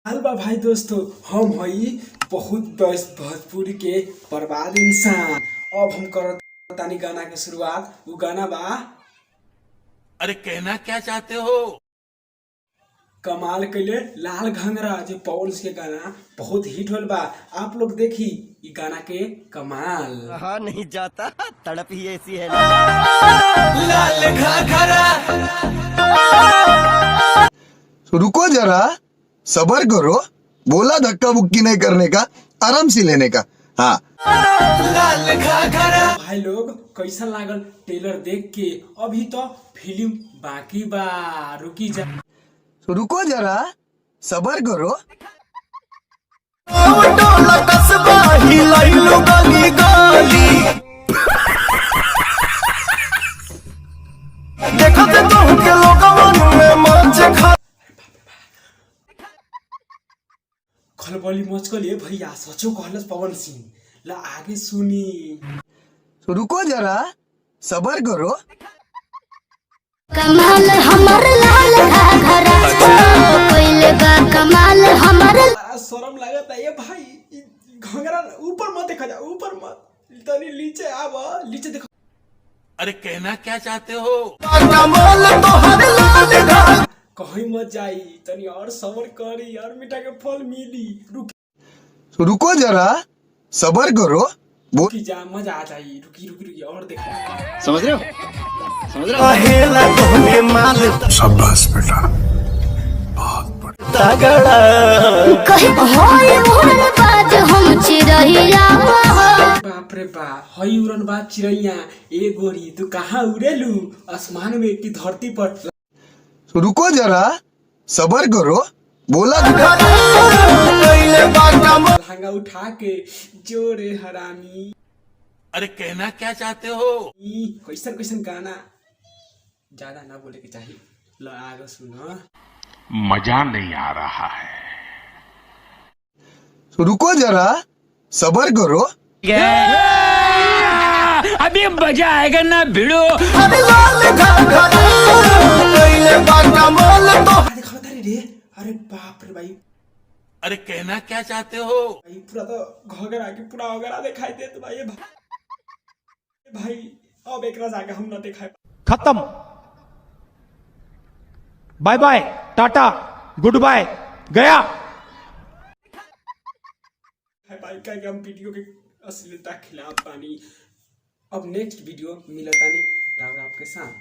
बा भाई दोस्तों, हम हई बहुत व्यस्त भोजपुरी के बर्बाद इंसान। अब हम करतानी गाना के शुरुआत। वो गाना बा अरे कहना क्या चाहते हो? कमाल कैले लाल घंगरा जो पवन के गाना बहुत हिट होल बा। आप लोग देखी ई गाना के कमाल। कहा नहीं जाता, तड़प ही ऐसी है ना। लाल घाघरा। रुको जरा, सबर करो। बोला धक्का बुक्की नहीं करने का, आराम से लेने का। हाँ, लाल घाघरा। भाई लोग कैसा लागल ट्रेलर देख के? अभी तो फिल्म बाकी बा, रुकी जा। रुको जरा, सबर करो। कस्बा ही लाइलो गली गली। देखो ते तो के लोगवन में मंच खा खलबली मचकल ये भैया, सचो कहलस पवन सिंह। ला आगे सुनी। रुको जरा, सबर करो। कमाल हमर लाल घाघरा कोइले बा कमाल हमर। शर्म लागत है ये भाई। ई घंगरा ऊपर मत देखा जा, ऊपर मत, तनी नीचे आव, नीचे देखो। अरे कहना क्या चाहते हो? कमाल तो हर लाल घाघरा। कहीं मत जाई, तनी और सबर करी और मीठा के फल मिली। रुको जरा, सबर करो। रुकी जा, मजा आ जाई। रुकी रुकी रुकी और देखो। समझ रहे हो? अहेला तोहने माल शाबाश बेटा। तगड़ा कहि होय मोर बाज हम चिरैया। बाप रे बा, हई उड़न बा चिड़ैया। ए गोरी तू कहाँ उड़ेलू? आसमान में कि धरती पर? रुको जरा, सबर करो। बोला लहंगा उठा के जोरे हरामी। अरे कहना क्या चाहते हो? ई कैसन कैसन गाना ज्यादा ना बोले के चाहिए। लो आगे सुनो। मजा नहीं आ रहा है। रुको जरा, सबर करो। अभी मजा आएगा ना भिड़ो। देखो तारी रे। अरे बाप रे भाई, अरे कहना क्या चाहते हो? भाई पूरा तो घगरा के पूरा वगैरह दिखाई देत भाई। ये भाई अब एक राज आगे हम ना दिखाई। खत्म। Bye bye, ta-ta, goodbye, गया। भाई क्या कि हम वीडियो के अश्लीलता खिलाफ पानी। अब नेक्स्ट वीडियो मिलता नहीं आपके साथ।